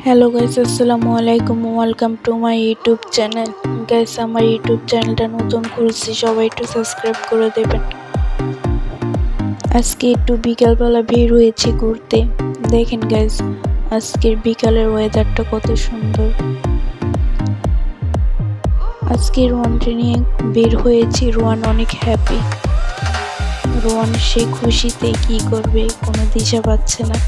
Hello guys, আসসালামু আলাইকুম, welcome to my YouTube channel. Guys, আমার ইউটিউব চ্যানেলটা নতুন খুলছি, সবাই একটু সাবস্ক্রাইব করে দেবেন। আজকে একটু বিকালবেলা বের হয়েছি ঘুরতে। দেখেন গাইস, আজকের বিকালের ওয়েদারটা কত সুন্দর। আজকে রোয়ানকে নিয়ে বের হয়েছি। রোয়ান অনেক হ্যাপি। রোয়ান সে খুশিতে কি করবে কোনো দিশা পাচ্ছে না।